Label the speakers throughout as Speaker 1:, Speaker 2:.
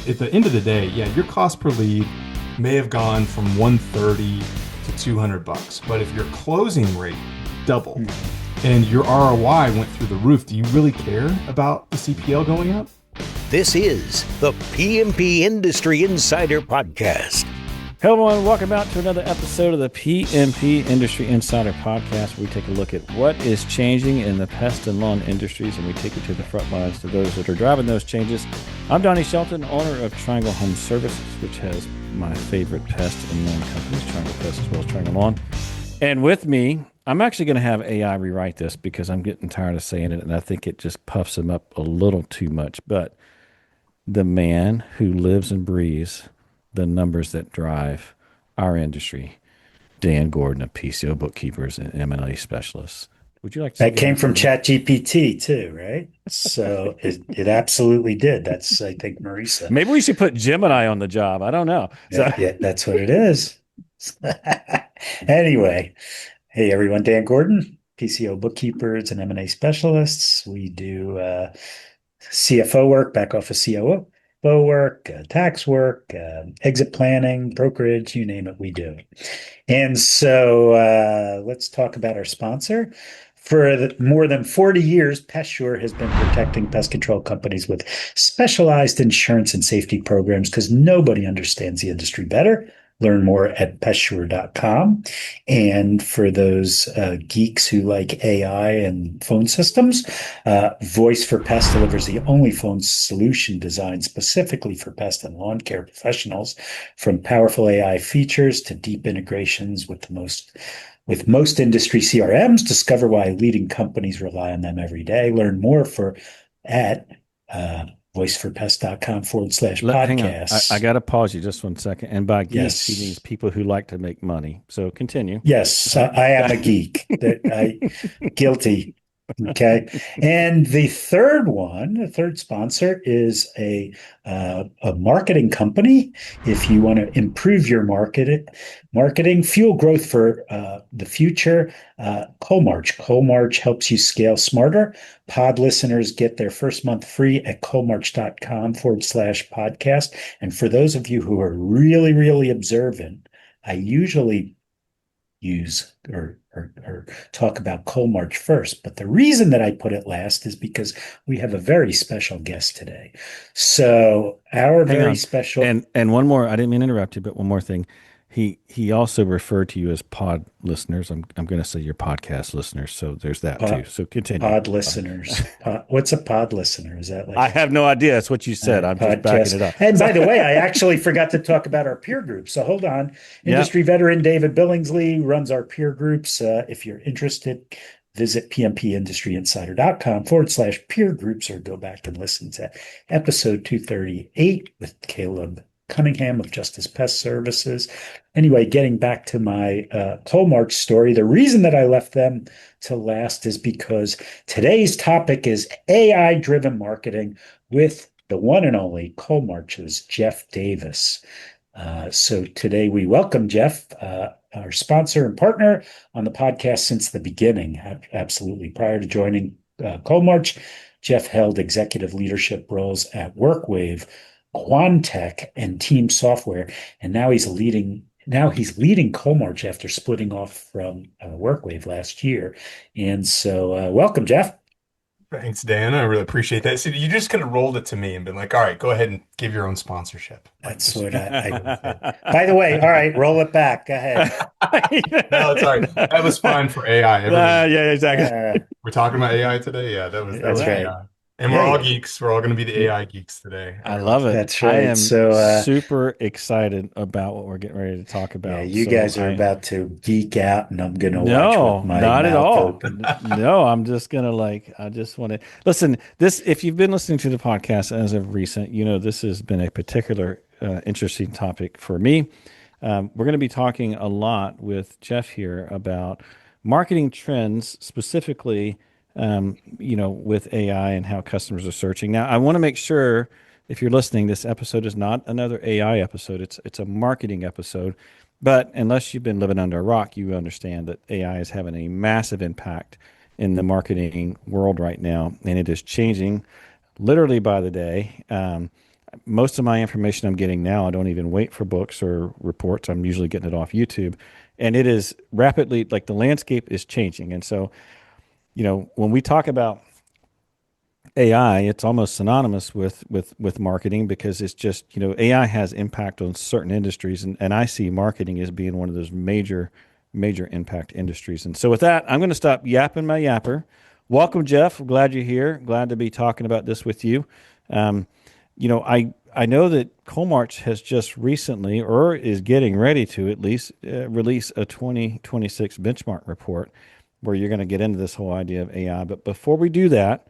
Speaker 1: at the end of the day, yeah, your cost per lead may have gone from 130 to $200, but if your closing rate doubled and your ROI went through the roof, do you really care about the CPL going up?
Speaker 2: This is the PMP Industry Insider Podcast.
Speaker 3: Hello, everyone. Welcome back to another episode of the PMP Industry Insider Podcast, where we take a look at what is changing in the pest and lawn industries, and we take you to the front lines to those that are driving those changes. I'm Donnie Shelton, owner of Triangle Home Services, which has my favorite pest and lawn companies, Triangle Pest as well as Triangle Lawn. And with me, I'm actually going to have AI rewrite this because I'm getting tired of saying it, and I think it just puffs him up a little too much. But the man who lives and breathes the numbers that drive our industry, Dan Gordon of PCO Bookkeepers and M&A Specialists. Would you like to?
Speaker 4: That came from ChatGPT too, right? So it absolutely did. That's, I think, Marisa.
Speaker 3: Maybe we should put Gemini on the job. I don't know.
Speaker 4: Yeah, that's what it is. Anyway, hey everyone, Dan Gordon, PCO Bookkeepers and M&A Specialists. We do CFO work, back office COO work, tax work, exit planning, brokerage, you name it, we do. And so let's talk about our sponsor. For more than 40 years, PestSure has been protecting pest control companies with specialized insurance and safety programs because nobody understands the industry better. Learn more at pestsure.com. And for those geeks who like AI and phone systems, Voice for Pest delivers the only phone solution designed specifically for pest and lawn care professionals. From powerful AI features to deep integrations with most industry CRMs, discover why leading companies rely on them every day. Learn more at voiceforpest.com/podcast.
Speaker 3: I got to pause you just 1 second. And by geeks, he means people who like to make money. So continue.
Speaker 4: Yes, I am a geek. Guilty. Okay. And the third sponsor is a marketing company. If you want to improve your marketing, fuel growth for the future, Coalmarch. Coalmarch helps you scale smarter. Pod listeners get their first month free at coalmarch.com/podcast. And for those of you who are really, really observant, I usually use or talk about Coalmarch first. But the reason that I put it last is because we have a very special guest today. So special.
Speaker 3: And one more, I didn't mean to interrupt you, but one more thing. He also referred to you as pod listeners. I'm going to say your podcast listeners. So there's that too. So continue.
Speaker 4: Pod listeners. What's a pod listener? Is that like?
Speaker 3: I have no idea. That's what you said. I'm just backing it up.
Speaker 4: And by the way, I actually forgot to talk about our peer group. So hold on. Industry veteran David Billingsley runs our peer groups. If you're interested, visit pmpindustryinsider.com/peer groups or go back and listen to episode 238 with Caleb Cunningham of Justice Pest Services. Anyway, getting back to my Coalmarch story, the reason that I left them to last is because today's topic is AI-driven marketing with the one and only Coalmarch's Jeff Davis. So today we welcome Jeff, our sponsor and partner on the podcast since the beginning. Absolutely. Prior to joining Coalmarch, Jeff held executive leadership roles at WorkWave, Quantech, and Team Software, and now he's leading Coalmarch after splitting off from WorkWave last year. And so, welcome, Jeff.
Speaker 1: Thanks, Dan. I really appreciate that. So you just could have rolled it to me and been like, all right, go ahead and give your own sponsorship.
Speaker 4: That's what I by the way, all right, roll it back. Go ahead.
Speaker 1: No, it's all right. That was fine for AI.
Speaker 3: Yeah, exactly.
Speaker 1: We're talking about AI today. Yeah, that was
Speaker 4: right.
Speaker 1: AI. And we're all geeks. We're all going to be the AI geeks today.
Speaker 3: I love it.
Speaker 4: That's right.
Speaker 3: I am super excited about what we're getting ready to talk about.
Speaker 4: Yeah, you guys are about to geek out, and I'm going to watch with my
Speaker 3: not at
Speaker 4: mouth
Speaker 3: all.
Speaker 4: open.
Speaker 3: No, I'm just going to I just want to listen. If you've been listening to the podcast as of recent, this has been a particular interesting topic for me. We're going to be talking a lot with Jeff here about marketing trends, specifically with AI and how customers are searching. Now, I want to make sure, if you're listening, this episode is not another AI episode. It's a marketing episode. But unless you've been living under a rock, you understand that AI is having a massive impact in the marketing world right now, and it is changing literally by the day. most of my information I'm getting now, I don't even wait for books or reports. I'm usually getting it off YouTube. And it is rapidly, like the landscape is changing. And so, when we talk about AI, it's almost synonymous with marketing because it's just, AI has impact on certain industries, and I see marketing as being one of those major impact industries. And so with that, I'm going to stop yapping my yapper. Welcome, Jeff. Glad you're here. Glad to be talking about this with you. Um, I know that Coalmarch has just recently, or is getting ready to at least, release a 2026 benchmark report where you're going to get into this whole idea of AI. But before we do that,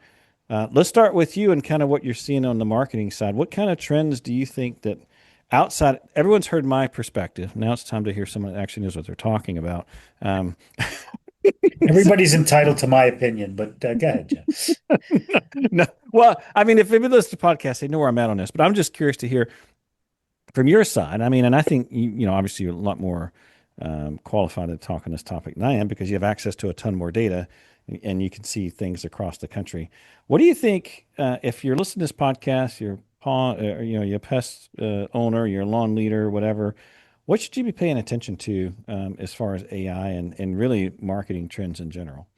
Speaker 3: let's start with you and kind of what you're seeing on the marketing side. What kind of trends do you think that outside, everyone's heard my perspective. Now it's time to hear someone that actually knows what they're talking about. Um,
Speaker 4: Everybody's entitled to my opinion, but go ahead, Jeff.
Speaker 3: no, well, I mean, if anybody listens to podcasts, they know where I'm at on this, but I'm just curious to hear from your side. I mean, and I think, obviously you're a lot more qualified to talk on this topic than I am because you have access to a ton more data and you can see things across the country. What do you think if you're listening to this podcast, you're you're a pest owner, you're a lawn leader, whatever, what should you be paying attention to as far as AI and really marketing trends in general?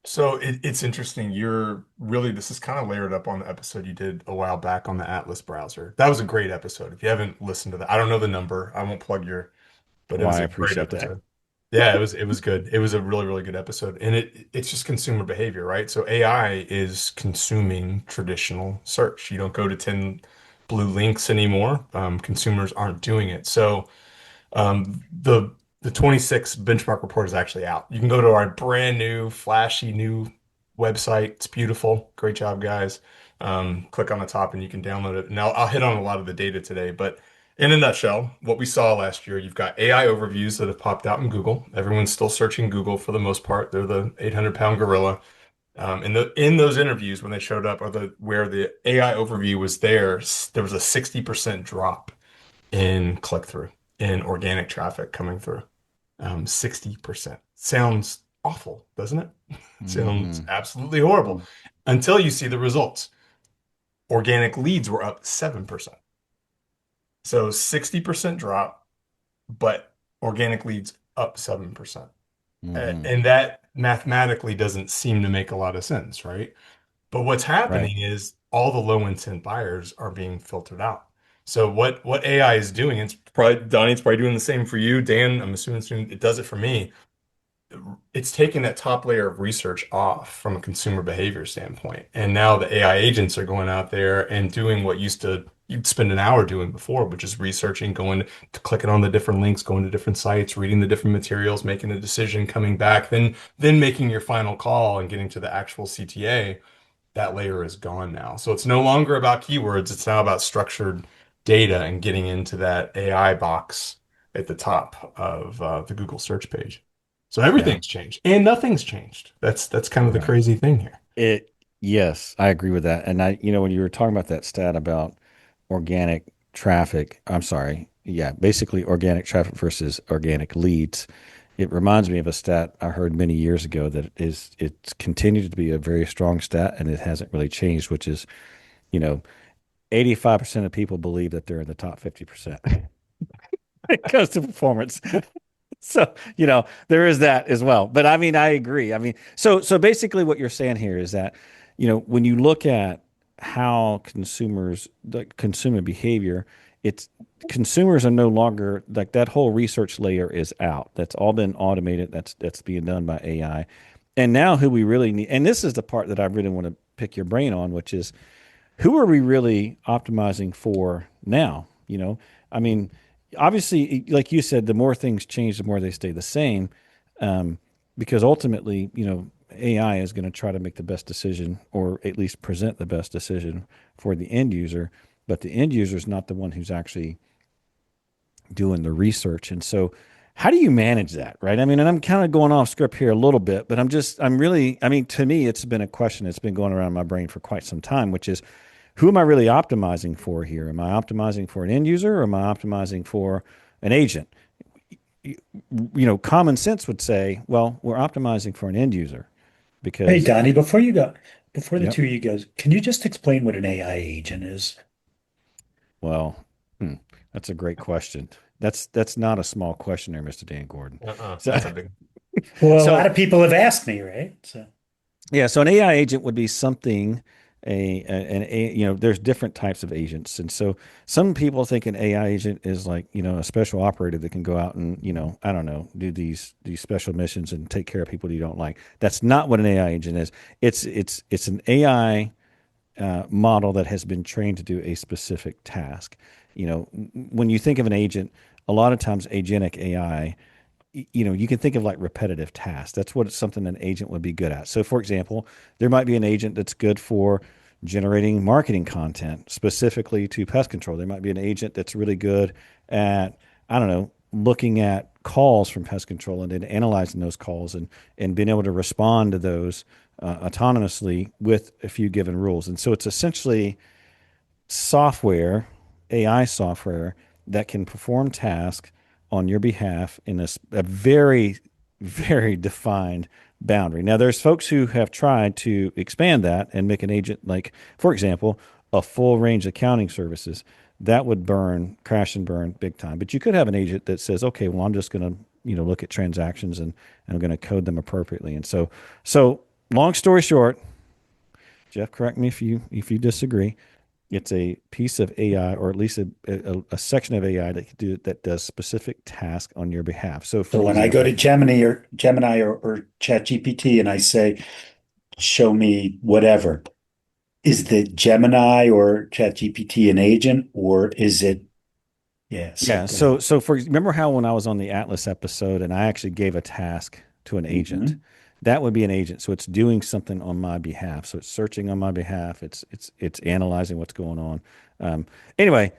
Speaker 1: So it's interesting. This is kind of layered up on the episode you did a while back on the Atlas browser. That was a great episode. If you haven't listened to that, I don't know the number. I won't plug but it
Speaker 3: Well,
Speaker 1: was
Speaker 3: I
Speaker 1: a great
Speaker 3: appreciate that.
Speaker 1: episode. Yeah, it was good. It was a really, really good episode. And it's just consumer behavior, right? So AI is consuming traditional search. You don't go to 10 blue links anymore. Consumers aren't doing it. So the 26 benchmark report is actually out. You can go to our brand new, flashy new website. It's beautiful. Great job, guys. Click on the top and you can download it. Now I'll hit on a lot of the data today, but in a nutshell, what we saw last year, you've got AI overviews that have popped out in Google. Everyone's still searching Google for the most part. They're the 800-pound gorilla. In those interviews, when they showed up, where the AI overview was there was a 60% drop in click through, in organic traffic coming through. 60%. Sounds awful, doesn't it? Sounds
Speaker 3: Hmm.
Speaker 1: absolutely horrible until you see the results. Organic leads were up 7%. So 60% drop, but organic leads up 7%.
Speaker 3: Hmm.
Speaker 1: And that mathematically doesn't seem to make a lot of sense, right? But what's
Speaker 3: Right.
Speaker 1: happening is all the low intent buyers are being filtered out. So what AI is doing, it's probably Donnie, it's probably doing the same for you, Dan. I'm assuming soon it does it for me. It's taking that top layer of research off from a consumer behavior standpoint. And now the AI agents are going out there and doing what you'd spend an hour doing before, which is researching, going to clicking on the different links, going to different sites, reading the different materials, making a decision, coming back, then making your final call and getting to the actual CTA. That layer is gone now. So it's no longer about keywords. It's now about structured data and getting into that AI box at the top of the Google search page. So
Speaker 3: Yeah.
Speaker 1: everything's changed and nothing's changed. That's kind of the
Speaker 3: Right.
Speaker 1: crazy thing here.
Speaker 3: Yes, I agree with that. And when you were talking about that stat about organic traffic, I'm sorry. Yeah, basically organic traffic versus organic leads. It reminds me of a stat I heard many years ago that it's continued to be a very strong stat and it hasn't really changed, which is, you know, 85% of people believe that they're in the top 50% it comes to performance. So, there is that as well. But I mean, I agree. I mean, so basically what you're saying here is that, when you look at how the consumer behavior, it's consumers are no longer like that whole research layer is out. That's all been automated. That's being done by AI. And now who we really need, and this is the part that I really want to pick your brain on, which is who are we really optimizing for now? I mean, obviously, like you said, the more things change, the more they stay the same. Um, because ultimately, AI is going to try to make the best decision or at least present the best decision for the end user. But the end user is not the one who's actually doing the research. And so, how do you manage that, right? I mean, and I'm kind of going off script here a little bit, but I'm really, I mean, to me, it's been a question that's been going around my brain for quite some time, which is who am I really optimizing for here? Am I optimizing for an end user or am I optimizing for an agent? Common sense would say, well, we're optimizing for an end user
Speaker 4: Hey,
Speaker 3: because,
Speaker 4: Donnie, before the
Speaker 3: yep.
Speaker 4: two of you goes, can you just explain what an AI agent is?
Speaker 3: Well, hmm, that's a great question. That's not a small question there, Mr. Dan Gordon. So,
Speaker 1: That's a big.
Speaker 4: Well, a lot
Speaker 3: so
Speaker 4: of people have asked me, right? So,
Speaker 3: yeah, so an AI agent would be something there's different types of agents. And so some people think an AI agent is like, a special operator that can go out and, I don't know, do these special missions and take care of people you don't like. That's not what an AI agent is. It's an AI model that has been trained to do a specific task. When you think of an agent, a lot of times agentic AI, you can think of like repetitive tasks. That's what something an agent would be good at. So, for example, there might be an agent that's good for generating marketing content specifically to pest control. There might be an agent that's really good at, I don't know, looking at calls from pest control and then analyzing those calls and being able to respond to those autonomously with a few given rules. And so it's essentially software, AI software that can perform tasks on your behalf in a very, very defined boundary. Now, there's folks who have tried to expand that and make an agent like, for example, a full range accounting services. That would crash and burn big time. But you could have an agent that says, okay, well, I'm just going to, look at transactions and I'm going to code them appropriately. And so long story short, Jeff, correct me if you disagree. It's a piece of AI, or at least a section of AI that does specific task on your behalf. So,
Speaker 4: so
Speaker 3: for
Speaker 4: when I go to
Speaker 3: example,
Speaker 4: Gemini or ChatGPT and I say, show me whatever, is the Gemini or ChatGPT an agent or is it, yeah,
Speaker 3: yeah.
Speaker 4: something
Speaker 3: So,
Speaker 4: else?
Speaker 3: so for remember how when I was on the Atlas episode and I actually gave a task to an agent,
Speaker 4: Mhm.
Speaker 3: that would be an agent. So it's doing something on my behalf. So it's searching on my behalf. It's analyzing what's going on. Um, anyway,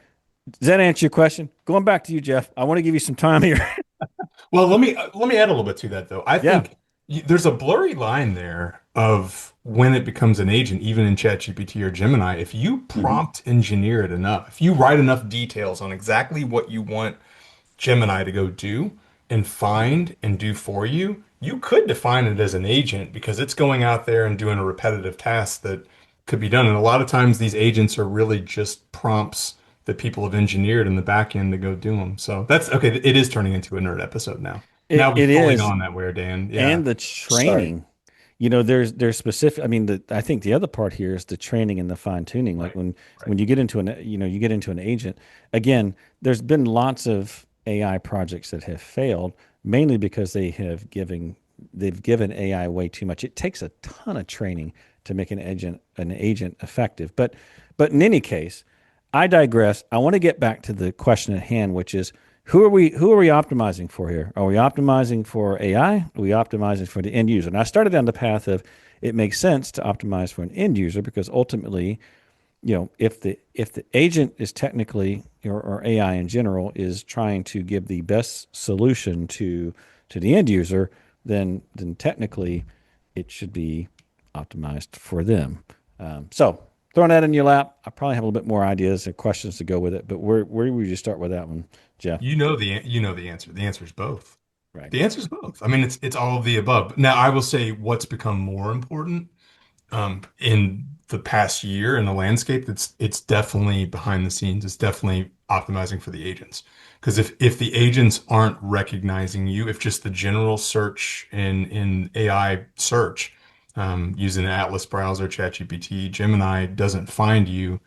Speaker 3: does that answer your question? Going back to you, Jeff. I want to give you some time here.
Speaker 1: Well, let me add a little bit to that though. I
Speaker 3: Yeah.
Speaker 1: think there's a blurry line there of when it becomes an agent, even in ChatGPT or Gemini. If you
Speaker 4: Mhm.
Speaker 1: prompt engineer it enough, if you write enough details on exactly what you want Gemini to go do and find and do for you, you could define it as an agent because it's going out there and doing a repetitive task that could be done. And a lot of times these agents are really just prompts that people have engineered in the back end to go do them. So that's okay. It is turning into a nerd episode now.
Speaker 3: It
Speaker 1: Now we've
Speaker 3: it
Speaker 1: fully
Speaker 3: is,
Speaker 1: gone that way, Dan. Yeah.
Speaker 3: and the
Speaker 4: Sorry.
Speaker 3: training. There's specific. I mean, I think the other part here is the training and the fine tuning. Like
Speaker 1: Right.
Speaker 3: when
Speaker 1: Right.
Speaker 3: you get into you get into an agent. Again, there's been lots of AI projects that have failed, mainly because they've given AI way too much. It takes a ton of training to make an agent effective. But in any case, I digress. I want to get back to the question at hand, which is who are we optimizing for here? Are we optimizing for AI? Are we optimizing for the end user? And I started down the path of it makes sense to optimize for an end user because ultimately, if the agent is technically or AI in general is trying to give the best solution to the end user, then technically it should be optimized for them. So throwing that in your lap, I probably have a little bit more ideas and questions to go with it. But where would you start with that one, Jeff?
Speaker 1: You know the answer. The answer is both.
Speaker 3: Right.
Speaker 1: The answer is both. I mean, it's all of the above. Now, I will say what's become more important in the past year in the landscape, it's definitely behind the scenes. It's definitely optimizing for the agents. Because if the agents aren't recognizing you, if just the general search in AI search using the Atlas browser, ChatGPT, Gemini doesn't find you,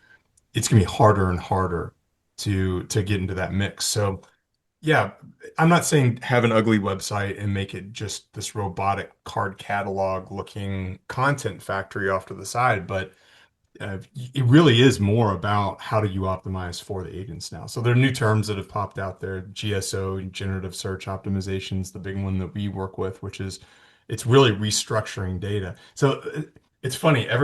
Speaker 1: it's gonna be harder and harder to get into that mix. So yeah, I'm not saying have an ugly website and make it just this robotic card catalog looking content factory off to the side, but it really is more about how do you optimize for the agents now. So there are new terms that have popped out there, GSO, generative search optimizations, the big one that we work with, which is it's really restructuring data. So it's funny, I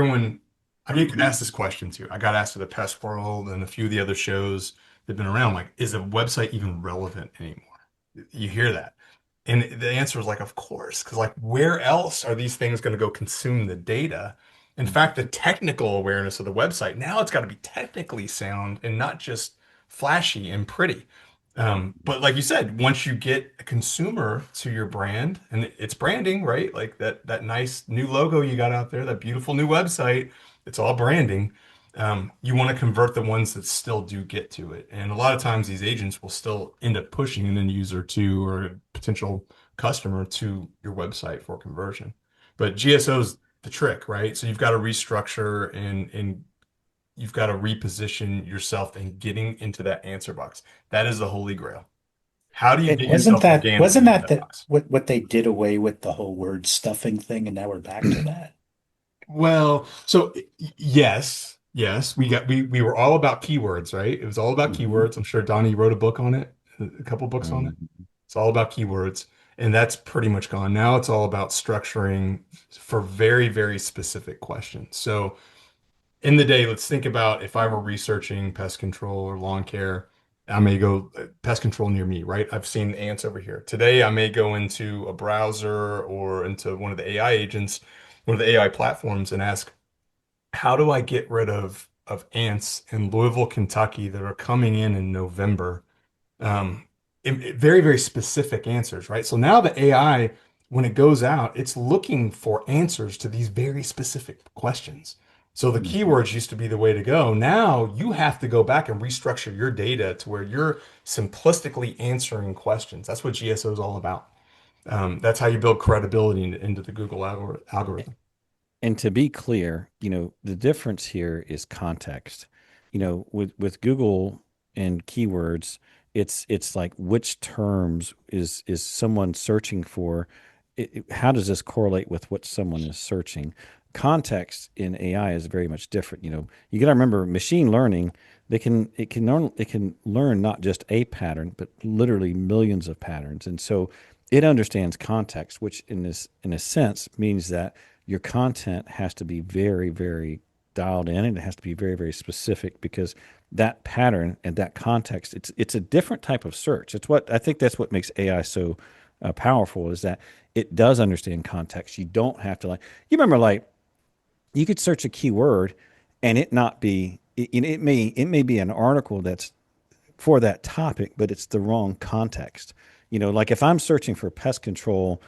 Speaker 1: get asked this question too. I got asked at the Pest World and a few of the other shows that have been around, like, is a website even relevant anymore? You hear that. And the answer is like, of course, because like where else are these things going to go consume the data? In fact, the technical awareness of the website, now it's got to be technically sound and not just flashy and pretty. But like you said, once you get a consumer to your brand and it's branding, right? Like that nice new logo you got out there, that beautiful new website, it's all branding. You want to convert the ones that still do get to it. And a lot of times these agents will still end up pushing an end user to or a potential customer to your website for conversion. But GSO's the trick, right? So you've got to restructure and you've got to reposition yourself and getting into that answer box. That is the holy grail. How do you
Speaker 4: It
Speaker 1: get
Speaker 4: wasn't
Speaker 1: yourself
Speaker 4: that
Speaker 1: organically
Speaker 4: wasn't
Speaker 1: into
Speaker 4: that
Speaker 1: that
Speaker 4: the
Speaker 1: box?
Speaker 4: what they did away with the whole word stuffing thing, and now we're back to that.
Speaker 1: Well, so yes, yes, we were all about keywords, right? It was all about
Speaker 4: Mhm.
Speaker 1: keywords. I'm sure Donnie wrote a book on it, a couple books on it.
Speaker 3: Mhm.
Speaker 1: It's all about keywords, and that's pretty much gone. Now it's all about structuring for very, very specific questions. So in the day, let's think about if I were researching pest control or lawn care, I may go pest control near me, right? I've seen ants over here. Today, I may go into a browser or into one of the AI agents, one of the AI platforms, and ask, how do I get rid of ants in Louisville, Kentucky that are coming in November? um, very, very specific answers, right? So now the AI, when it goes out, it's looking for answers to these very specific questions. So the
Speaker 4: Mhm.
Speaker 1: keywords used to be the way to go. Now you have to go back and restructure your data to where you're simplistically answering questions. That's what GSO is all about. That's how you build credibility into the Google algorithm.
Speaker 3: And to be clear, the difference here is context. With Google and keywords, it's like which terms is someone searching for? How does this correlate with what someone is searching? Context in AI is very much different. You got to remember machine learning. It can learn not just a pattern, but literally millions of patterns, and so it understands context, which in a sense means that your content has to be very, very dialed in, and it has to be very, very specific because that pattern and that context, it's a different type of search. It's what I think that's what makes AI so powerful is that it does understand context. You don't have to you remember you could search a keyword and it not be it may be an article that's for that topic, but it's the wrong context. Like if I'm searching for pest control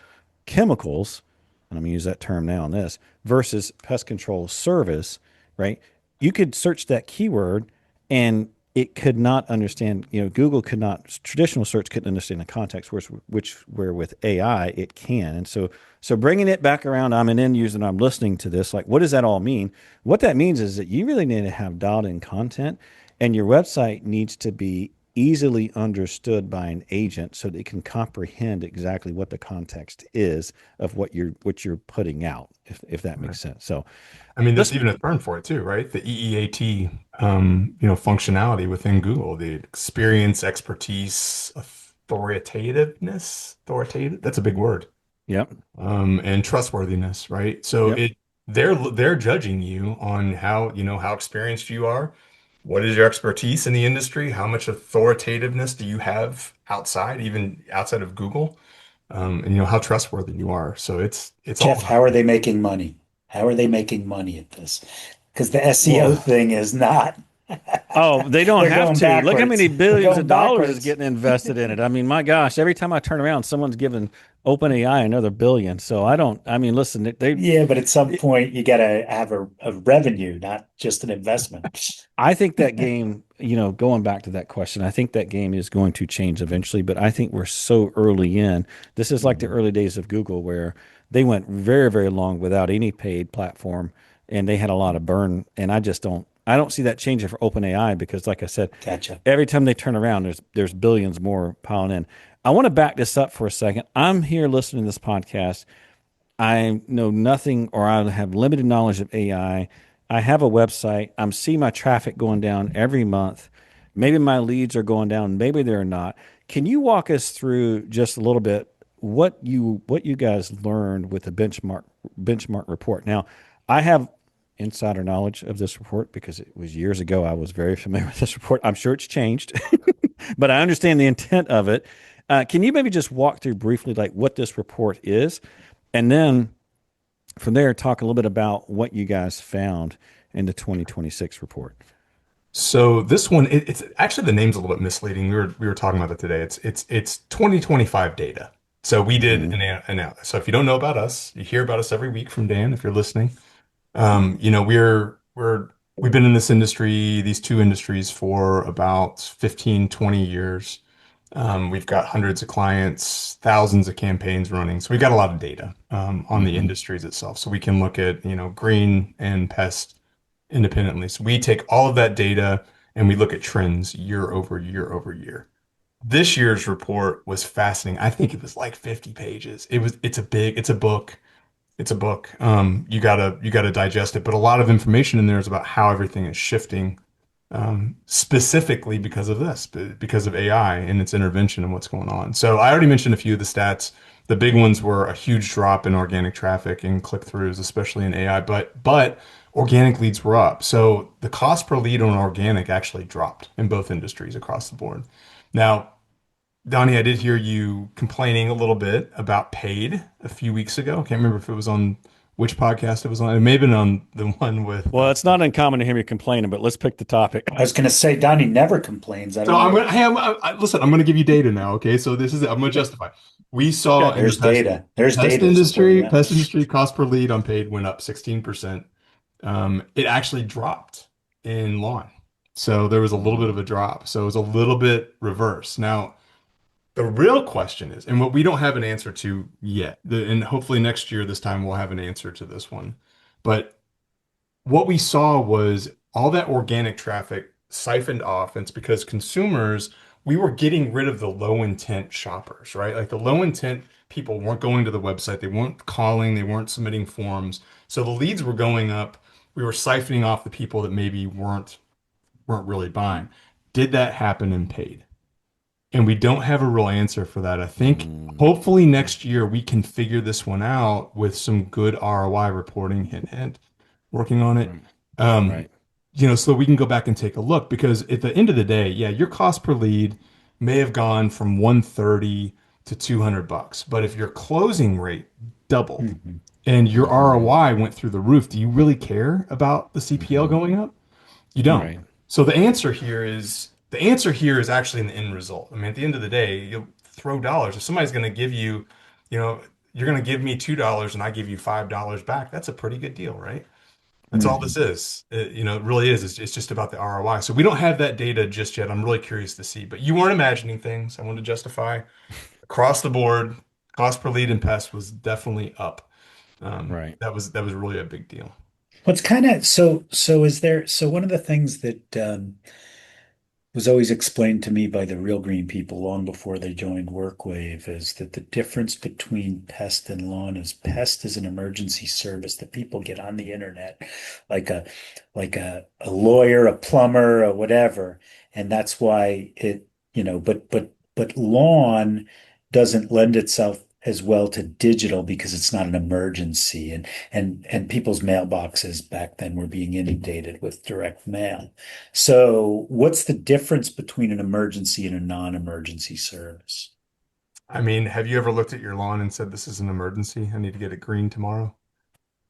Speaker 3: chemicals, and I'm going to use that term now on this, versus pest control service, right? You could search that keyword and it could not understand, Google could not, traditional search couldn't understand the context, where with AI it can. And so bringing it back around, I'm an end user and I'm listening to this, like, what does that all mean? What that means is that you really need to have dialed in content and your website needs to be easily understood by an agent so they can comprehend exactly what the context is of what you're putting out, if that makes sense. So
Speaker 1: I mean, there's
Speaker 3: let's
Speaker 1: even a term for it too, right? The EEAT, functionality within Google, the experience, expertise, authoritative, that's a big word.
Speaker 3: Yep.
Speaker 1: And trustworthiness, right? So
Speaker 3: Yep.
Speaker 1: they're judging you on how experienced you are. What is your expertise in the industry? How much authoritativeness do you have outside, even outside of Google? And how trustworthy you are. So it's all
Speaker 4: Jeff,
Speaker 1: about
Speaker 4: how are they making money? How are they making money at this? Because the SEO
Speaker 1: well,
Speaker 4: thing is not.
Speaker 3: Oh, they don't
Speaker 4: They're
Speaker 3: have
Speaker 4: going
Speaker 3: to. Look how
Speaker 4: backwards.
Speaker 3: many
Speaker 4: They're
Speaker 3: billions
Speaker 4: going
Speaker 3: of dollars is
Speaker 4: backwards.
Speaker 3: getting invested in it. I mean, my gosh, every time I turn around, someone's giving OpenAI another billion. So I don't, I mean, listen,
Speaker 4: Yeah, but at some point you got to have a revenue, not just an investment.
Speaker 3: I think that game, going back to that question, I think that game is going to change eventually, but I think we're so early in. This is like the
Speaker 4: Mhm.
Speaker 3: early days of Google where they went very, very long without any paid platform and they had a lot of burn. And I don't see that changing for OpenAI because like I said,
Speaker 4: Gotcha.
Speaker 3: every time they turn around, there's billions more piling in. I want to back this up for a second. I'm here listening to this podcast. I know nothing or I have limited knowledge of AI. I have a website. I'm seeing my traffic going down every month. Maybe my leads are going down, maybe they're not. Can you walk us through just a little bit what you guys learned with the benchmark report? Now, I have insider knowledge of this report because it was years ago. I was very familiar with this report. I'm sure it's changed, but I understand the intent of it. Can you maybe just walk through briefly like what this report is? And then from there, talk a little bit about what you guys found in the 2026 report.
Speaker 1: So this one, it's actually the name's a little bit misleading. We were talking about it today. It's 2025 data. So we did
Speaker 3: Mhm.
Speaker 1: so if you don't know about us, you hear about us every week from Dan if you're listening. We're We've been in this industry, these two industries, for about 15, 20 years. We've got hundreds of clients, thousands of campaigns running. So we got a lot of data on the
Speaker 3: Hmm.
Speaker 1: industries itself. So we can look at, green and pest independently. So we take all of that data and we look at trends year over year over year. This year's report was fascinating. I think it was like 50 pages. It's a book. It's a book. You gotta digest it, but a lot of information in there is about how everything is shifting, specifically because of this, because of AI and its intervention and what's going on. So I already mentioned a few of the stats. The big ones were a huge drop in organic traffic and click-throughs, especially in AI, but organic leads were up. So the cost per lead on organic actually dropped in both industries across the board. Now, Donnie, I did hear you complaining a little bit about paid a few weeks ago. I can't remember if it was on which podcast it was on. It may have been on the one with.
Speaker 3: Well, it's not uncommon to hear me complaining, but let's pick the topic.
Speaker 4: I was going to say, Donnie never complains. I
Speaker 1: So
Speaker 4: don't
Speaker 1: I'm
Speaker 4: know.
Speaker 1: gonna. Hey, listen. I'm gonna give you data now. Okay, so this is it. I'm gonna justify. We
Speaker 4: Yeah,
Speaker 1: saw in the
Speaker 4: there's data. There's data supporting that.
Speaker 1: pest industry cost per lead on paid went up 16%. It actually dropped in lawn, so there was a little bit of a drop. So it was a little bit reverse. Now, the real question is, and what we don't have an answer to yet, and hopefully next year this time we'll have an answer to this one. But what we saw was all that organic traffic siphoned off. And it's because consumers, we were getting rid of the low intent shoppers, right? Like the low intent people weren't going to the website, they weren't calling, they weren't submitting forms. So the leads were going up. We were siphoning off the people that maybe weren't really buying. Did that happen in paid? And we don't have a real answer for that. I think
Speaker 3: Mm,
Speaker 1: hopefully next year we can figure this one out with some good ROI reporting, hint, hint, working on it.
Speaker 3: right,
Speaker 1: Um,
Speaker 3: right.
Speaker 1: so we can go back and take a look because at the end of the day, yeah, your cost per lead may have gone from 130 to 200 bucks. But if your closing rate doubled
Speaker 4: Mhm.
Speaker 1: and your
Speaker 3: Hmm.
Speaker 1: ROI went through the roof, do you really care about the CPL
Speaker 3: Hmm.
Speaker 1: going up? You don't.
Speaker 3: Right.
Speaker 1: So the answer here is actually in the end result. I mean, at the end of the day, you'll throw dollars. If somebody's going to give you, you know, you're going to give me $2 and I give you $5 back. That's a pretty good deal, right? That's all this
Speaker 4: Mhm.
Speaker 1: is. It really is. It's just about the ROI. So we don't have that data just yet. I'm really curious to see. But you weren't imagining things. I want to justify across the board. Cost per lead and pest was definitely up.
Speaker 3: Right.
Speaker 1: That was really a big deal.
Speaker 4: What's kind of so is there so one of the things that was always explained to me by the Real Green people long before they joined WorkWave is that the difference between pest and lawn is pest is an emergency service that people get on the internet, like a lawyer, a plumber, or whatever, and that's why but lawn doesn't lend itself as well to digital because it's not an emergency and people's mailboxes back then were being inundated with direct mail. So, what's the difference between an emergency and a non-emergency service?
Speaker 1: I mean, have you ever looked at your lawn and said, this is an emergency? I need to get it green tomorrow?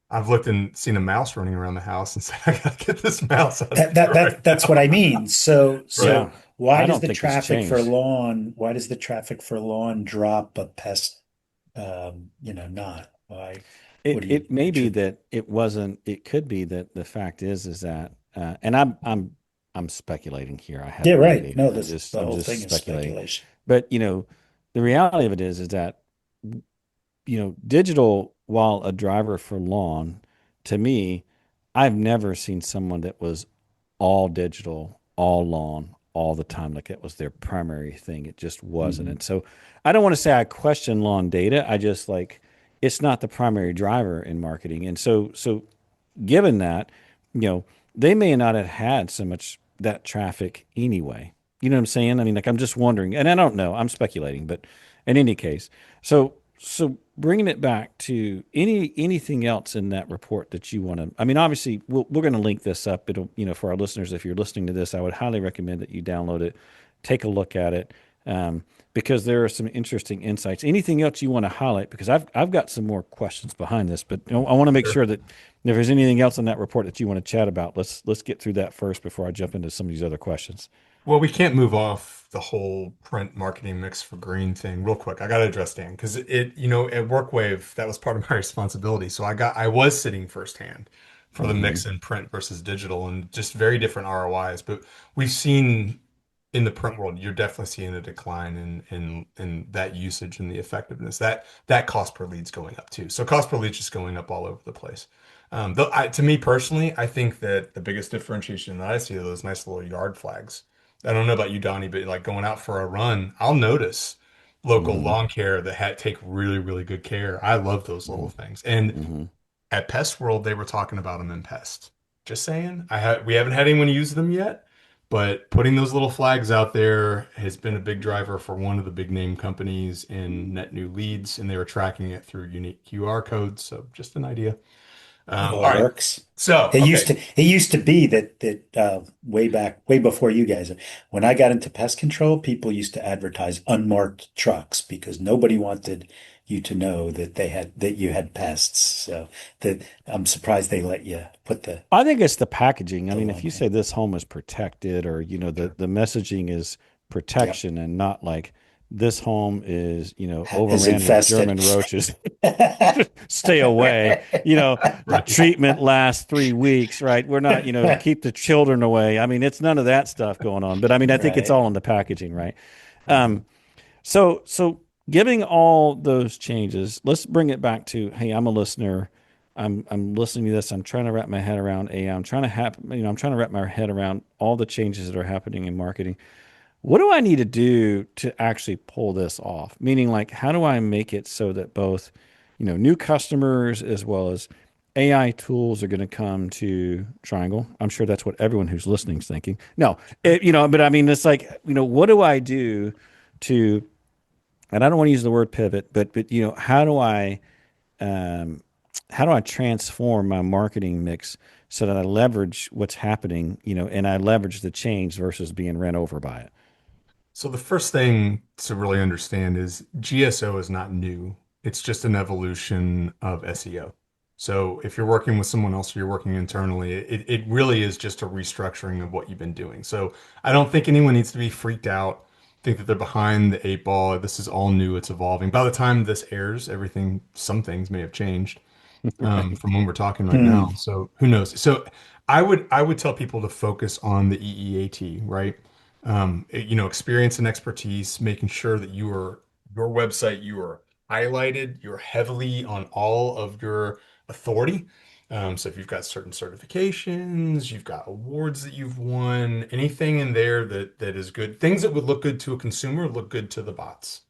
Speaker 1: I've looked and seen a mouse running around the house and said, I gotta get this mouse out of
Speaker 4: That
Speaker 1: here
Speaker 4: that
Speaker 1: right
Speaker 4: that that's what
Speaker 1: now.
Speaker 4: I mean. So
Speaker 1: Right.
Speaker 3: Yeah.
Speaker 4: so why
Speaker 3: I
Speaker 4: does
Speaker 3: don't
Speaker 4: the
Speaker 3: think it's
Speaker 4: traffic for
Speaker 3: changed.
Speaker 4: lawn, why does the traffic for lawn drop but pest not? Why what
Speaker 3: It
Speaker 4: do you
Speaker 3: it may be
Speaker 4: attribute?
Speaker 3: that it wasn't. It could be that the fact is that, and I'm speculating here. I
Speaker 4: Yeah,
Speaker 3: have no
Speaker 4: right.
Speaker 3: data.
Speaker 4: No,
Speaker 3: I'm
Speaker 4: this
Speaker 3: just
Speaker 4: the
Speaker 3: I'm
Speaker 4: whole
Speaker 3: just
Speaker 4: thing is
Speaker 3: speculating.
Speaker 4: speculation.
Speaker 3: But the reality of it is that digital, while a driver for lawn, to me, I've never seen someone that was all digital, all lawn, all the time. Like it was their primary thing. It just wasn't.
Speaker 4: Mhm.
Speaker 3: And so I don't want to say I question lawn data. I just like it's not the primary driver in marketing. And so given that, you know, they may not have had so much that traffic anyway. You know what I'm saying? I mean, like I'm just wondering, and I don't know. I'm speculating, but in any case, so bringing it back to anything else in that report that you want to. I mean, obviously, we're going to link this up. It'll for our listeners, if you're listening to this, I would highly recommend that you download it, take a look at it. Because there are some interesting insights. Anything else you want to highlight? Because I've got some more questions behind this, but I want to make
Speaker 1: Sure.
Speaker 3: sure that if there's anything else in that report that you want to chat about, let's get through that first before I jump into some of these other questions.
Speaker 1: Well, we can't move off the whole print marketing mix for green thing real quick. I got to address Dan because at WorkWave, that was part of my responsibility. So I was sitting firsthand. for the mix in print versus digital, and just very different ROIs. But we've seen in the print world, you're definitely seeing a decline in that usage and the effectiveness. That cost per lead's going up too. So cost per lead is just going up all over the place. Though to me personally, I think that the biggest differentiation that I see are those nice little yard flags. I don't know about you, Donnie, but like going out for a run, I'll notice local
Speaker 3: Mm-hmm.
Speaker 1: lawn care that take really, really good care. I love those little things. And
Speaker 3: Mm-hmm.
Speaker 1: at Pest World, they were talking about them in Pest. Just saying, we haven't had anyone use them yet, but putting those little flags out there has been a big driver for one of the big name companies in net new leads, and they were tracking it through unique QR codes. So just an idea.
Speaker 4: Oh,
Speaker 1: All
Speaker 4: it
Speaker 1: right.
Speaker 4: works.
Speaker 1: So,
Speaker 4: It
Speaker 1: okay.
Speaker 4: used to be that way back, way before you guys. When I got into pest control, people used to advertise unmarked trucks because nobody wanted you to know that you had pests. So that I'm surprised they let you put
Speaker 3: I think it's the packaging. I
Speaker 4: the
Speaker 3: mean, if
Speaker 4: lawn
Speaker 3: you
Speaker 4: care.
Speaker 3: say this home is protected, or
Speaker 1: Sure.
Speaker 3: the messaging is
Speaker 4: Yep.
Speaker 3: protection and not like this home is
Speaker 4: Is
Speaker 3: overran with
Speaker 4: infested.
Speaker 3: German roaches, stay away. The
Speaker 1: Right.
Speaker 3: treatment lasts 3 weeks, right? We're not, keep the children away. I mean, it's none of that stuff going on. But I mean, I think it's
Speaker 4: Right.
Speaker 3: all in the packaging, right?
Speaker 4: Mhm.
Speaker 3: Um, so giving all those changes, let's bring it back to, hey, I'm a listener. I'm listening to this. I'm trying to wrap my head around AI. I'm trying to wrap my head around all the changes that are happening in marketing. What do I need to do to actually pull this off? Meaning, like, how do I make it so that both, new customers as well as AI tools are going to come to Triangle? I'm sure that's what everyone who's listening is thinking. No, but I mean, it's like, what do I do to, and I don't want to use the word pivot, but um, how do I transform my marketing mix so that I leverage what's happening, and I leverage the change versus being ran over by it?
Speaker 1: So the first thing to really understand is GSO is not new. It's just an evolution of SEO. So if you're working with someone else or you're working internally, it really is just a restructuring of what you've been doing. So I don't think anyone needs to be freaked out, think that they're behind the eight ball. This is all new, it's evolving. By the time this airs, some things may have changed
Speaker 3: Right.
Speaker 1: from when we're talking right
Speaker 4: Hmm.
Speaker 1: now. So who knows? So I would tell people to focus on the EEAT, right? Experience and expertise, making sure that your website, you are highlighted, you're heavily on all of your authority. So if you've got certain certifications, you've got awards that you've won, anything in there that is good, things that would look good to a consumer look good to the bots.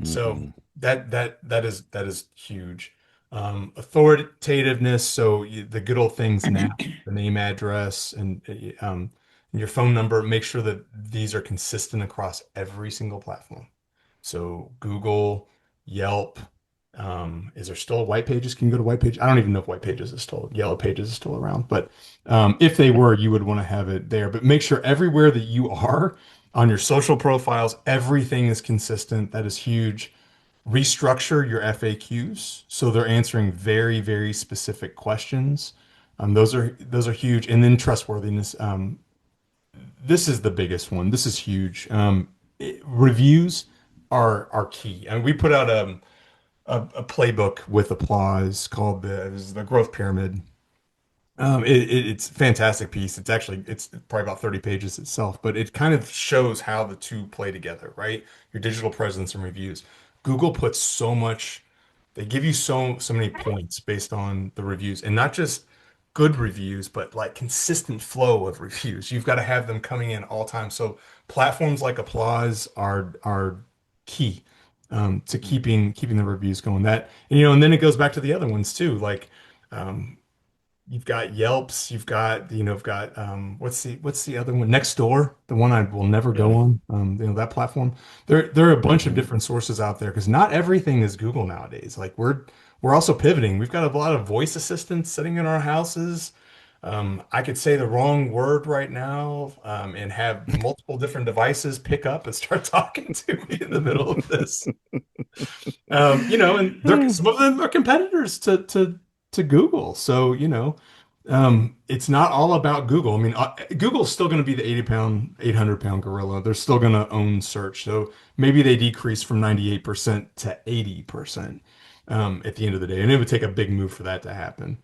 Speaker 1: So
Speaker 3: Hmm.
Speaker 1: that is huge. Authoritativeness, so the good old things now, the name, address, and your phone number. Make sure that these are consistent across every single platform. So Google, Yelp. Is there still a White Pages? Can you go to White Pages? I don't even know if White Pages is still, Yellow Pages is still around, but if they were, you would want to have it there. But make sure everywhere that you are on your social profiles, everything is consistent. That is huge. Restructure your FAQs so they're answering very, very specific questions. Those are huge. And then trustworthiness. This is the biggest one. This is huge. Reviews are key. And we put out a playbook with applause called the growth pyramid. It's a fantastic piece. It's probably about 30 pages itself, but it kind of shows how the two play together, right? Your digital presence and reviews. Google puts so much, they give you so many points based on the reviews, and not just good reviews, but like consistent flow of reviews. You've got to have them coming in all time. So platforms like Applause are key to keeping the reviews going. And then it goes back to the other ones too, like. Um, You've got Yelps, you've got what's the other one? Nextdoor, the one I will never go
Speaker 4: Yeah.
Speaker 1: on. That platform. There are a bunch of
Speaker 4: Mhm.
Speaker 1: different sources out there because not everything is Google nowadays. Like we're also pivoting. We've got a lot of voice assistants sitting in our houses. I could say the wrong word right now, and have multiple different devices pick up and start talking to me in the middle of this. And some of them are competitors to Google. So, it's not all about Google. I mean, Google's still going to be the 80-pound, 800-pound gorilla. They're still going to own search. So maybe they decrease from 98% to 80% at the end of the day. And it would take a big move for that to happen.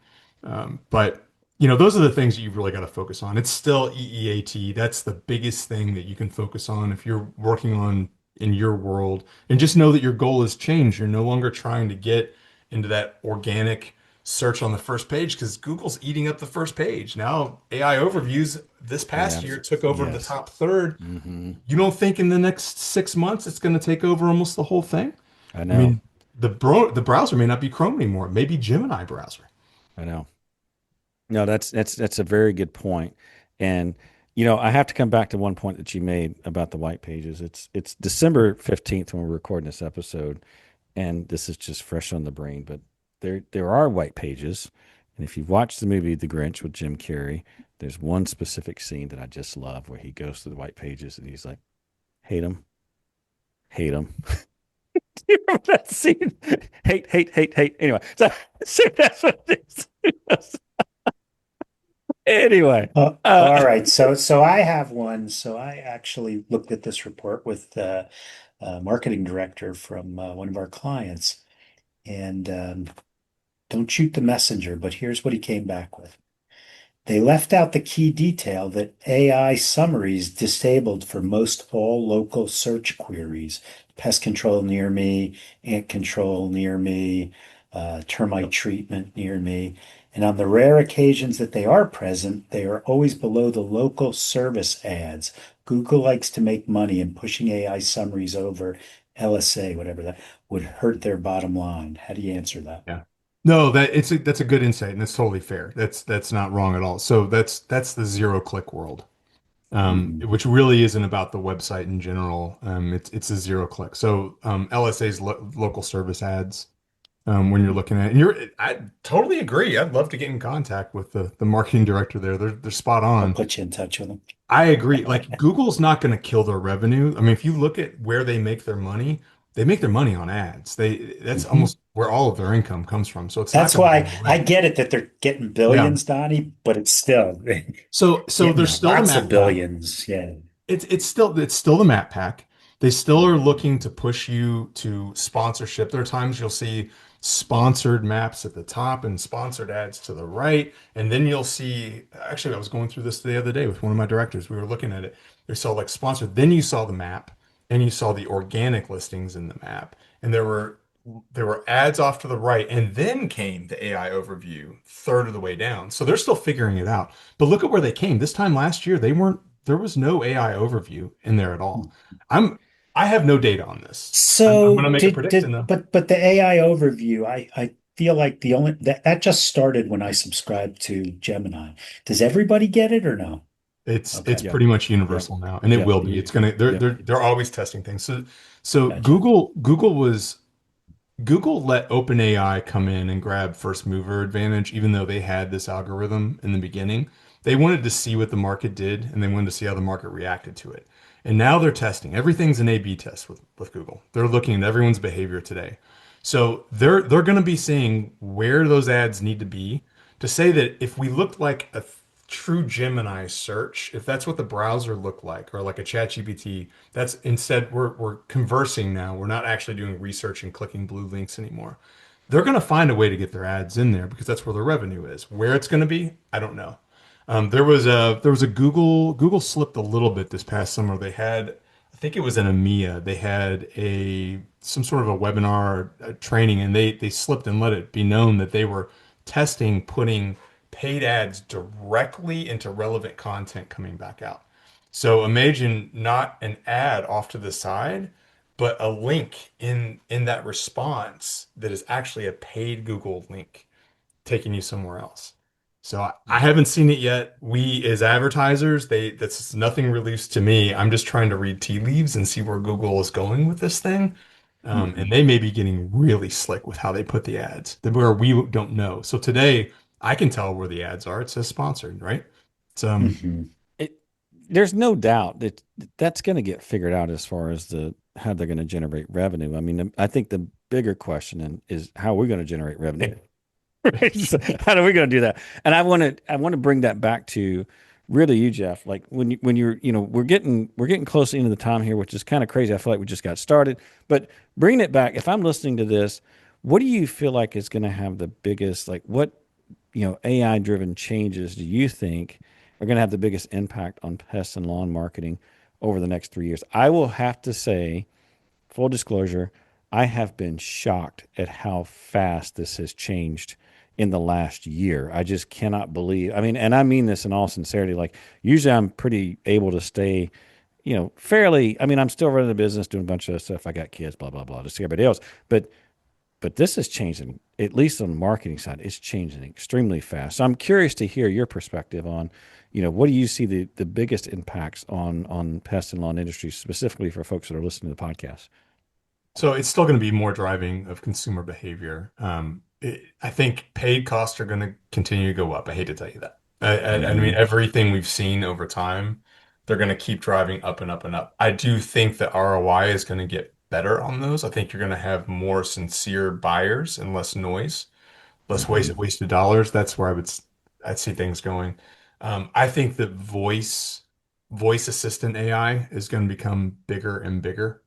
Speaker 1: But those are the things that you've really got to focus on. It's still EEAT. That's the biggest thing that you can focus on if you're working on in your world. And just know that your goal has changed. You're no longer trying to get into that organic search on the first page because Google's eating up the first page. Now, AI overviews this past year took over the
Speaker 4: Yes.
Speaker 1: top third.
Speaker 3: Hmm.
Speaker 1: You don't think in the next 6 months it's going to take over almost the whole thing?
Speaker 3: I
Speaker 1: I
Speaker 3: know.
Speaker 1: mean, the browser may not be Chrome anymore. It may be Gemini browser.
Speaker 3: I know. No, that's a very good point. And I have to come back to one point that you made about the white pages. It's December 15th when we're recording this episode, and this is just fresh on the brain, but there are white pages. And if you've watched the movie The Grinch with Jim Carrey, there's one specific scene that I just love where he goes to the white pages and he's like, hate them, hate them. You remember that scene? Hate, hate, hate, hate. Anyway, so that's what it is. Anyway,
Speaker 4: All right. So I have one. So I actually looked at this report with the marketing director from one of our clients, and don't shoot the messenger, but here's what he came back with. They left out the key detail that AI summaries disabled for most all local search queries. Pest control near me, ant control near me, termite treatment near me. And on the rare occasions that they are present, they are always below the local service ads. Google likes to make money, and pushing AI summaries over LSA, whatever that would hurt their bottom line. How do you answer that?
Speaker 1: Yeah. No, that's a good insight, and that's totally fair. That's not wrong at all. So that's the zero click world,
Speaker 4: Mhm.
Speaker 1: which really isn't about the website in general. It's a zero click. So LSA's local service ads. When you're looking at, and I totally agree. I'd love to get in contact with the marketing director there. They're spot
Speaker 4: I'll
Speaker 1: on.
Speaker 4: put you in touch with them.
Speaker 1: I agree. Like Google's not going to kill their revenue. I mean, if you look at where they make their money on ads. That's
Speaker 4: Mhm.
Speaker 1: almost where all of their income comes from. So it's not
Speaker 4: That's
Speaker 1: going to go
Speaker 4: why I
Speaker 1: away.
Speaker 4: get it that they're getting
Speaker 1: Yeah.
Speaker 4: billions, Donnie, but it's still
Speaker 1: So
Speaker 4: getting
Speaker 1: there's still the
Speaker 4: lots of
Speaker 1: map pack.
Speaker 4: billions. Yeah.
Speaker 1: It's still the map pack. They still are looking to push you to sponsorship. There are times you'll see sponsored maps at the top and sponsored ads to the right. And then you'll see, actually, I was going through this the other day with one of my directors. We were looking at it. They saw like sponsored. Then you saw the map and you saw the organic listings in the map. And there were ads off to the right. And then came the AI overview, third of the way down. So they're still figuring it out. But look at where they came. This time last year, there was no AI overview in there at all. I'm I have no data on this. I'm
Speaker 4: So
Speaker 1: going to make a prediction
Speaker 4: did
Speaker 1: though.
Speaker 4: but the AI overview, I feel like the only that just started when I subscribed to Gemini. Does everybody get it or no?
Speaker 1: It's
Speaker 4: Okay.
Speaker 3: yep,
Speaker 1: pretty much
Speaker 3: yep,
Speaker 1: universal now, and it
Speaker 3: yep,
Speaker 1: will be. It's gonna
Speaker 3: yep.
Speaker 1: they're always testing things. So
Speaker 4: Gotcha.
Speaker 1: Google let OpenAI come in and grab first mover advantage, even though they had this algorithm in the beginning. They wanted to see what the market did, and they wanted to see how the market reacted to it. And now they're testing. Everything's an A/B test with Google. They're looking at everyone's behavior today. So they're going to be seeing where those ads need to be to say that if we looked like a true Gemini search, if that's what the browser looked like, or like a ChatGPT, that's instead we're conversing now. We're not actually doing research and clicking blue links anymore. They're going to find a way to get their ads in there because that's where the revenue is. Where it's going to be, I don't know. There was a Google slipped a little bit this past summer. They had, I think it was in EMEA. They had a some sort of a webinar training, and they slipped and let it be known that they were testing putting paid ads directly into relevant content coming back out. So imagine not an ad off to the side, but a link in that response that is actually a paid Google link taking you somewhere else. So I haven't seen it yet. We as advertisers, that's nothing released to me. I'm just trying to read tea leaves and see where Google is going with this thing. And
Speaker 4: Mhm.
Speaker 1: they may be getting really slick with how they put the ads, where we don't know. So today I can tell where the ads are. It says sponsored, right? It's
Speaker 4: Mhm.
Speaker 3: It, there's no doubt that that's going to get figured out as far as the how they're going to generate revenue. I mean, I think the bigger question is how we're going to generate revenue. Right? So how are we going to do that? And I want to bring that back to really you, Jeff. Like when you're we're getting close into the time here, which is kind of crazy. I feel like we just got started, but bringing it back. If I'm listening to this, what do you feel like is going to have the biggest like what AI driven changes do you think are going to have the biggest impact on pest and lawn marketing over the next 3 years? I will have to say, full disclosure, I have been shocked at how fast this has changed in the last year. I just cannot believe. I mean, and I mean this in all sincerity. Like, usually I'm pretty able to stay, fairly. I mean, I'm still running a business, doing a bunch of stuff. I got kids, blah blah blah, just like everybody else. But this is changing, at least on the marketing side, it's changing extremely fast. So I'm curious to hear your perspective on, what do you see the biggest impacts on pest and lawn industry, specifically for folks that are listening to the podcast?
Speaker 1: So it's still going to be more driving of consumer behavior. I think paid costs are going to continue to go up. I hate to tell you that. I mean,
Speaker 4: Mhm.
Speaker 1: everything we've seen over time, they're going to keep driving up and up and up. I do think that ROI is going to get better on those. I think you're going to have more sincere buyers and less noise, less
Speaker 4: Mhm.
Speaker 1: wasted dollars. That's where I'd see things going. I think that voice assistant AI is going to become bigger and bigger.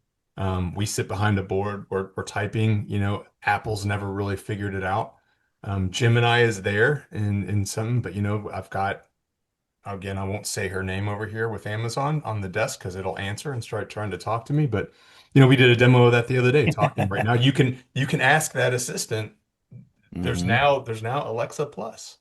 Speaker 1: We sit behind a board, we're typing, Apple's never really figured it out. Gemini is there in some, but I've got, again, I won't say her name over here with Amazon on the desk because it'll answer and start trying to talk to me. But we did a demo of that the other day, talking right now. You can ask that assistant. There's
Speaker 3: Mm-hmm.
Speaker 1: now there's now Alexa Plus.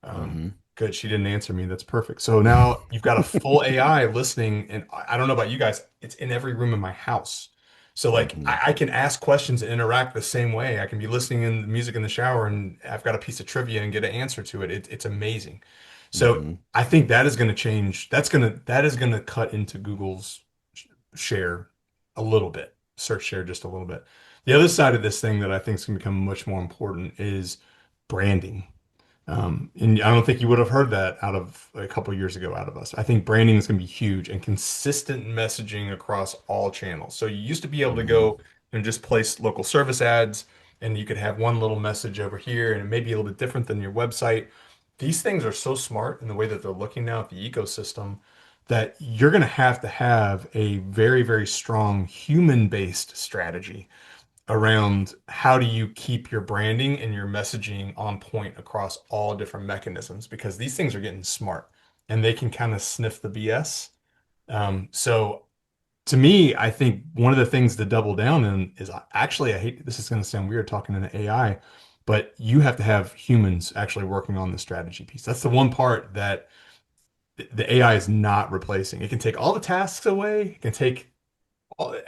Speaker 3: Mm-hmm.
Speaker 1: Good. She didn't answer me. That's perfect. So now you've got a full AI listening, and I don't know about you guys, it's in every room in my house. So like
Speaker 3: Mm-hmm.
Speaker 1: I can ask questions and interact the same way. I can be listening in the music in the shower, and I've got a piece of trivia and get an answer to it. It's amazing. So
Speaker 3: Mm-hmm.
Speaker 1: I think that is going to change. That is going to cut into Google's share a little bit, search share just a little bit. The other side of this thing that I think is going to become much more important is branding. And I don't think you would have heard that out of a couple of years ago out of us. I think branding is going to be huge and consistent messaging across all channels. So you used to be able to
Speaker 3: Mm-hmm.
Speaker 1: go and just place local service ads, and you could have one little message over here, and it may be a little bit different than your website. These things are so smart in the way that they're looking now at the ecosystem that you're going to have a very, very strong human-based strategy around how do you keep your branding and your messaging on point across all different mechanisms, because these things are getting smart and they can kind of sniff the BS. So to me, I think one of the things to double down in is, actually, I hate this is going to sound weird talking in AI, but you have to have humans actually working on the strategy piece. That's the one part that the AI is not replacing. It can take all the tasks away. It can take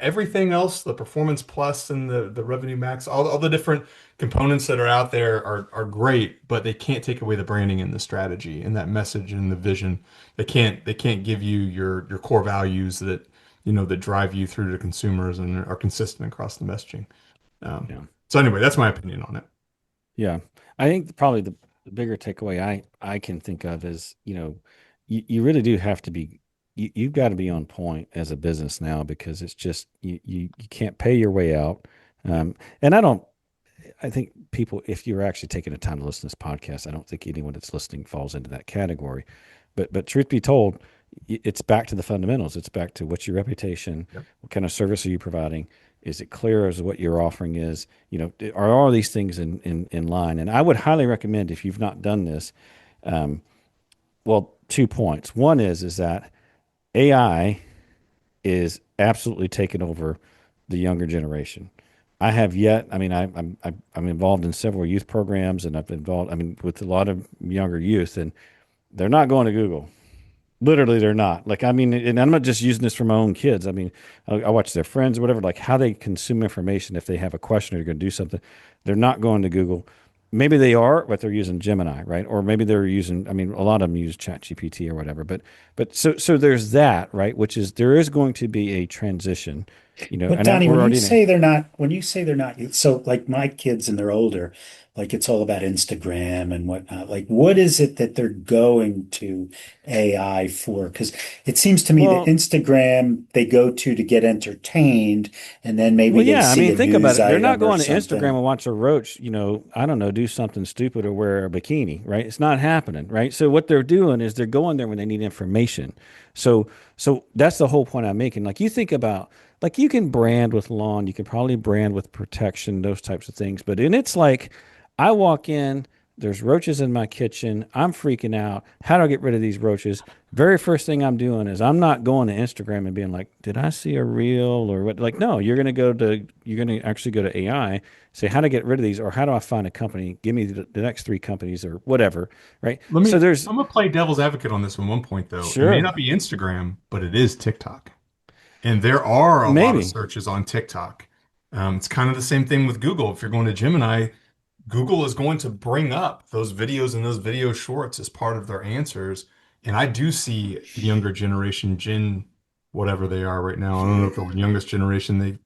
Speaker 1: everything else, the performance plus and the revenue max, all the different components that are out there are great, but they can't take away the branding and the strategy and that message and the vision. They can't give you your core values that drive you through to consumers and are consistent across the messaging. Um,
Speaker 3: Yeah.
Speaker 1: so anyway, that's my opinion on it.
Speaker 3: Yeah. I think probably the bigger takeaway I can think of is, you really do have to be, you've got to be on point as a business now, because it's just, you can't pay your way out. And I think people, if you're actually taking the time to listen to this podcast, I don't think anyone that's listening falls into that category. But truth be told, it's back to the fundamentals. It's back to what's your reputation?
Speaker 1: Yep.
Speaker 3: What kind of service are you providing? Is it clear as what your offering is? Are all these things in line? And I would highly recommend, if you've not done this, um, well, 2 points. One is that AI is absolutely taking over the younger generation. I have yet. I mean, I'm involved in several youth programs, and I've involved. I mean, with a lot of younger youth, and they're not going to Google. Literally, they're not. Like, I mean, and I'm not just using this for my own kids. I mean, I watch their friends or whatever, like how they consume information. If they have a question or they're going to do something, they're not going to Google. Maybe they are, but they're using Gemini, right? Or maybe they're using. I mean, a lot of them use ChatGPT or whatever. But so there's that, right? Which is, there is going to be a transition,
Speaker 4: But
Speaker 3: and
Speaker 4: Donnie,
Speaker 3: we're
Speaker 4: when you
Speaker 3: already in it.
Speaker 4: say they're not, so like my kids and they're older, like it's all about Instagram and whatnot. Like, what is it that they're going to AI for? Because it seems to me that
Speaker 3: Well,
Speaker 4: Instagram they go to get entertained, and then maybe
Speaker 3: Well,
Speaker 4: they
Speaker 3: yeah. I
Speaker 4: see
Speaker 3: mean,
Speaker 4: a
Speaker 3: think about
Speaker 4: news
Speaker 3: it. They're not
Speaker 4: item or
Speaker 3: going to Instagram
Speaker 4: something.
Speaker 3: and watch a roach, I don't know, do something stupid or wear a bikini, right? It's not happening, right? So what they're doing is they're going there when they need information. So, so that's the whole point I'm making. Like, you think about, like, you can brand with lawn, you can probably brand with protection, those types of things. But and it's like, I walk in. there's roaches in my kitchen. I'm freaking out. How do I get rid of these roaches? Very first thing I'm doing is I'm not going to Instagram and being like, did I see a reel or what? Like, no, you're going to actually go to AI, say how to get rid of these, or how do I find a company? Give me the next 3 companies or whatever. Right.
Speaker 1: I'm
Speaker 3: So
Speaker 1: gonna play devil's advocate on this one point though. It may
Speaker 3: sure,
Speaker 1: not be Instagram, but it is TikTok. And there are a lot of
Speaker 3: maybe.
Speaker 1: searches on TikTok. It's kind of the same thing with Google. If you're going to Gemini, Google is going to bring up those videos and those video shorts as part of their answers. And I do see the younger generation, whatever they are right now. I don't know if the youngest generation,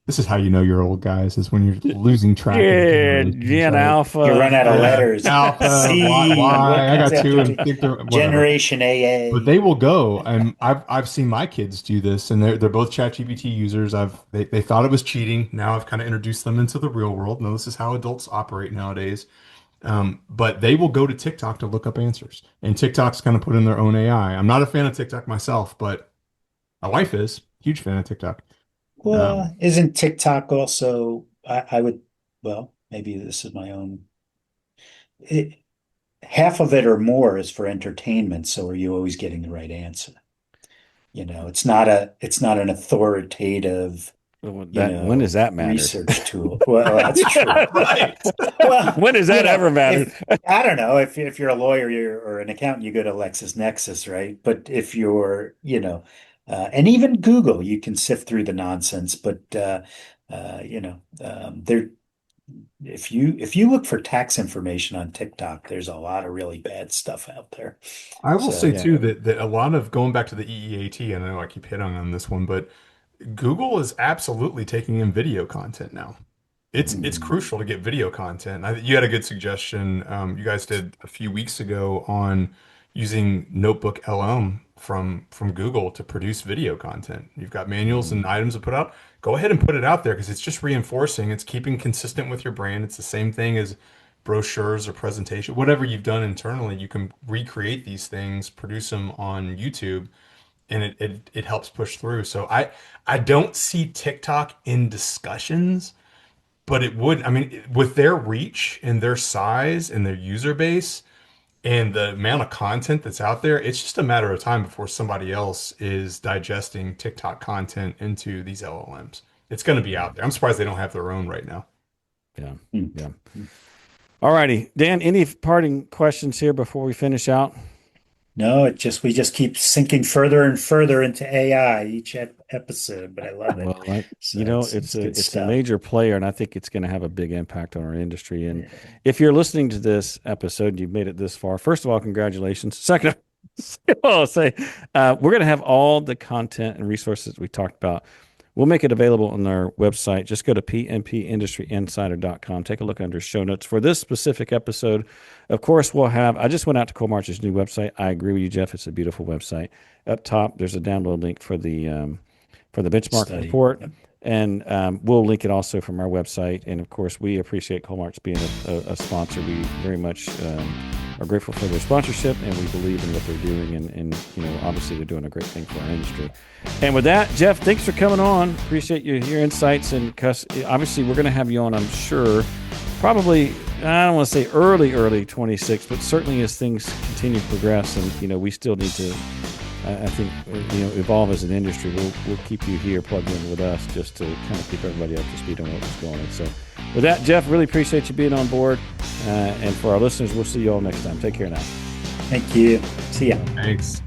Speaker 1: this is how you know you're old, guys, is when you're losing track of the
Speaker 3: Yeah,
Speaker 1: generations,
Speaker 3: Gen
Speaker 1: right?
Speaker 3: Alpha.
Speaker 4: You run out of letters.
Speaker 1: Alpha,
Speaker 4: C,
Speaker 1: Y, I got
Speaker 4: what's
Speaker 1: two
Speaker 4: after
Speaker 1: and think they're whatever.
Speaker 4: Generation AA.
Speaker 1: But they will go, and I've seen my kids do this, and they're both ChatGPT users. They thought it was cheating. Now I've kind of introduced them into the real world. No, this is how adults operate nowadays. But they will go to TikTok to look up answers, and TikTok's kind of put in their own AI. I'm not a fan of TikTok myself, but my wife is huge fan of TikTok.
Speaker 4: Well, isn't TikTok also, I would, well, maybe this is my own, half of it or more is for entertainment. So are you always getting the right answer? It's not an authoritative,
Speaker 3: When does that matter?
Speaker 4: research tool. Well, that's true.
Speaker 1: Right.
Speaker 4: Well,
Speaker 3: When does that ever matter?
Speaker 4: I don't know. If you're a lawyer or an accountant, you go to LexisNexis, right? But if you're, and even Google, you can sift through the nonsense. But there, if you look for tax information on TikTok, there's a lot of really bad stuff out there.
Speaker 1: I will
Speaker 4: So,
Speaker 1: say
Speaker 3: yeah.
Speaker 1: too that a lot of going back to the EEAT, and I know I keep hitting on this one, but Google is absolutely taking in video content now. It's crucial to get video content. You had a good suggestion. You guys did a few weeks ago on using Notebook LM from Google to produce video content. You've got manuals and items to put out. Go ahead and put it out there because it's just reinforcing. It's keeping consistent with your brand. It's the same thing as brochures or presentation, whatever you've done internally. You can recreate these things, produce them on YouTube, and it helps push through. So I don't see TikTok in discussions, but it would, I mean, with their reach and their size and their user base and the amount of content that's out there, it's just a matter of time before somebody else is digesting TikTok content into these LLMs. It's going to be out there. I'm surprised they don't have their own right now.
Speaker 3: Yeah. Yeah. All righty. Dan, any parting questions here before we finish out?
Speaker 4: No, we just keep sinking further and further into AI each episode, but I love it.
Speaker 3: Well,
Speaker 4: So
Speaker 3: it's
Speaker 4: good
Speaker 3: a
Speaker 4: stuff.
Speaker 3: major player, and I think it's going to have a big impact on our industry. And if you're listening to this episode, and you've made it this far. First of all, congratulations. Second, I'll say we're going to have all the content and resources we talked about. We'll make it available on our website. Just go to pmpindustryinsider.com. Take a look under show notes for this specific episode. Of course, I just went out to Coalmarch's new website. I agree with you, Jeff. It's a beautiful website. Up top, there's a download link for the benchmark
Speaker 4: Study.
Speaker 3: report.
Speaker 4: Yep.
Speaker 3: And we'll link it also from our website. And of course, we appreciate Coalmarch being a sponsor. We very much are grateful for their sponsorship, and we believe in what they're doing. And obviously, they're doing a great thing for our industry. And with that, Jeff, thanks for coming on. Appreciate your insights. And obviously, we're going to have you on, I'm sure, probably, I don't want to say early 26, but certainly as things continue to progress. And, we still need to, I think, evolve as an industry. We'll keep you here plugged in with us just to kind of keep everybody up to speed on what's going on. So with that, Jeff, really appreciate you being on board. And for our listeners, we'll see you all next time. Take care now.
Speaker 4: Thank you. See ya.
Speaker 1: Thanks.